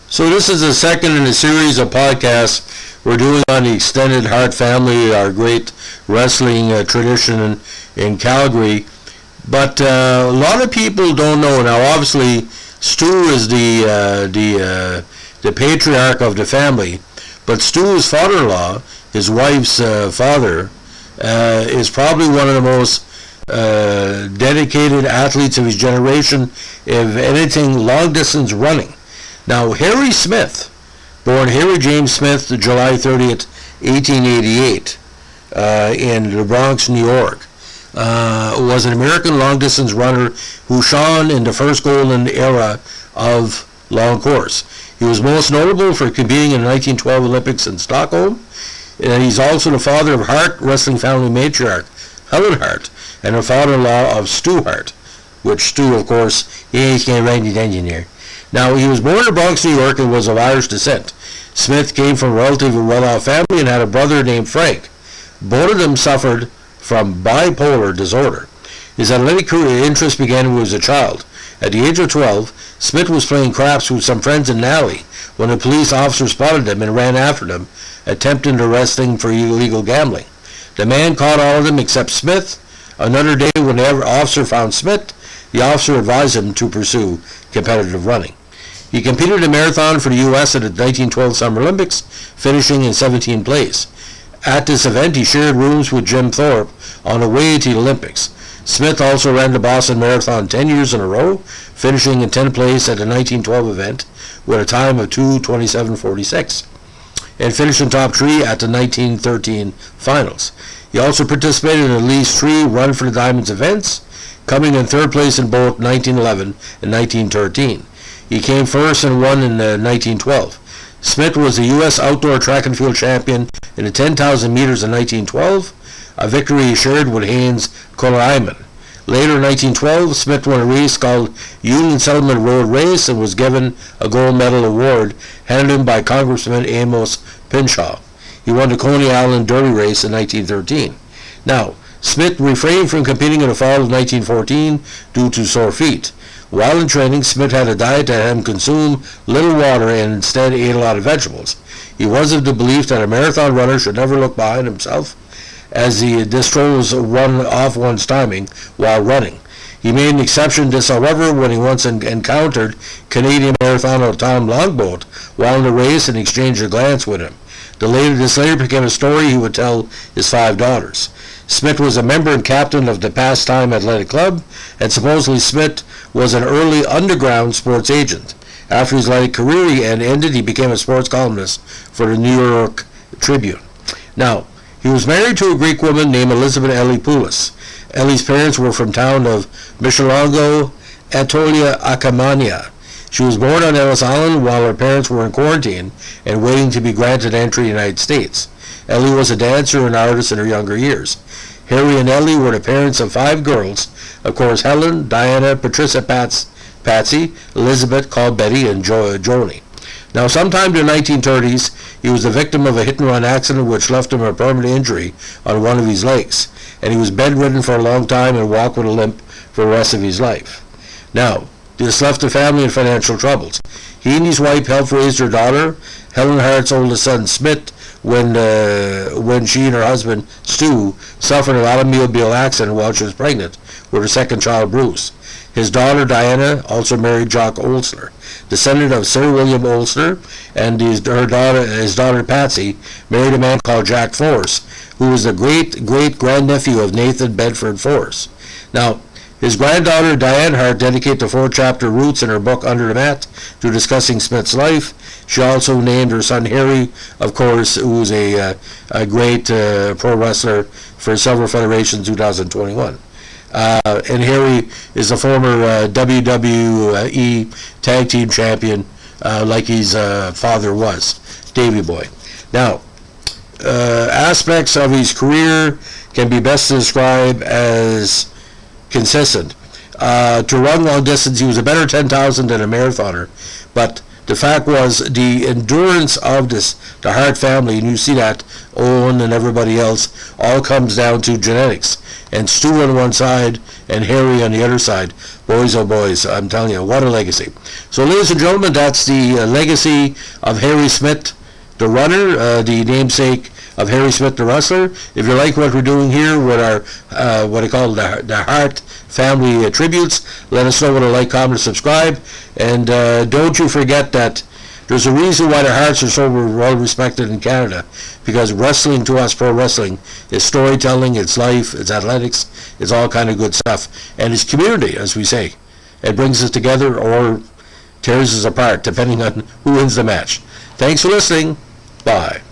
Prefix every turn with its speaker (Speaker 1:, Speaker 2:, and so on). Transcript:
Speaker 1: So this is the second in a series of podcasts we're doing on the extended Hart family, our great wrestling tradition in Calgary. But a lot of people don't know. Now, obviously, Stu is the patriarch of the family, but Stu's father-in-law, his wife's father, is probably one of the most dedicated athletes of his generation, if anything, long-distance running. Now, Harry Smith, born Harry James Smith, July 30th, 1888, in the Bronx, New York, was an American long-distance runner who shone in the first golden era of long course. He was most notable for competing in the 1912 Olympics in Stockholm, and he's also the father of Hart wrestling family matriarch Helen Hart, and her father-in-law of Stu Hart, which Stu, of course, he can't write the engineer. Now, he was born in the Bronx, New York, and was of Irish descent. Smith came from a relatively well-off family and had a brother named Frank. Both of them suffered from bipolar disorder. His athletic career interest began when he was a child. At the age of 12, Smith was playing craps with some friends in an alley when a police officer spotted them and ran after them, attempting to arrest them for illegal gambling. The man caught all of them except Smith. Another day, when the officer found Smith, the officer advised him to pursue competitive running. He competed in marathon for the U.S. at the 1912 Summer Olympics, finishing in 17th place. At this event, he shared rooms with Jim Thorpe on the way to the Olympics. Smith also ran the Boston Marathon 10 years in a row, finishing in 10th place at the 1912 event with a time of 2:27:46, and finished in top 3 at the 1913 finals. He also participated in at least 3 Run for the Diamonds events, coming in 3rd place in both 1911 and 1913. He came first and won in 1912. Smith was the U.S. outdoor track and field champion in the 10,000 meters in 1912, a victory he shared with Haynes Kolaiman. Later in 1912, Smith won a race called Union Settlement Road Race and was given a gold medal award handed him by Congressman Amos Pinshaw. He won the Coney Island Derby race in 1913. Now, Smith refrained from competing in the fall of 1914 due to sore feet. While in training, Smith had a diet that had him consume little water and instead ate a lot of vegetables. He was of the belief that a marathon runner should never look behind himself, as this throws one off one's timing while running. He made an exception to this, however, when he once encountered Canadian marathoner Tom Longboat while in the race and exchanged a glance with him. This later became a story he would tell his 5 daughters. Smith was a member and captain of the Pastime Athletic Club, and supposedly Smith was an early underground sports agent. After his athletic career ended, he became a sports columnist for the New York Tribune. Now, he was married to a Greek woman named Elizabeth Poulos. Ellie's parents were from town of Mishalongo, Atolia, Akamania. She was born on Ellis Island while her parents were in quarantine and waiting to be granted entry to the United States. Ellie was a dancer and artist in her younger years. Harry and Ellie were the parents of 5 girls, of course Helen, Diana, Patricia, Patsy, Elizabeth, called Betty, and Joni. Now, sometime in the 1930s, he was the victim of a hit-and-run accident which left him a permanent injury on one of his legs, and he was bedridden for a long time and walked with a limp for the rest of his life. Now, this left the family in financial troubles. He and his wife helped raise their daughter, Helen Hart's oldest son, Smith, when she and her husband, Stu, suffered an automobile accident while she was pregnant with her second child, Bruce. His daughter, Diana, also married Jock Olsner, descendant of Sir William Olsner, and his daughter, Patsy, married a man called Jack Force, who was the great-great-grandnephew of Nathan Bedford Force. Now, his granddaughter, Diane Hart, dedicated the 4-chapter Roots in her book Under the Mat to discussing Smith's life. She also named her son Harry, of course, who was a great pro wrestler for several federations in 2021. And Harry is a former WWE Tag Team Champion, like his father was, Davey Boy. Now, aspects of his career can be best described as consistent. To run long distance, he was a better 10,000 than a marathoner, But the fact was the endurance of the Hart family, and you see that Owen and everybody else, all comes down to genetics. And Stu on one side and Harry on the other side. Boys, oh boys, I'm telling you, what a legacy. So ladies and gentlemen, that's the legacy of Harry Smith, the runner, the namesake of Harry Smith, the wrestler. If you like what we're doing here with our, what I call the Hart family tributes, let us know with a like, comment, subscribe. And don't you forget that there's a reason why the Harts are so well respected in Canada, because wrestling to us, pro wrestling, is storytelling, it's life, it's athletics, it's all kind of good stuff. And it's community, as we say. It brings us together or tears us apart, depending on who wins the match. Thanks for listening. Bye.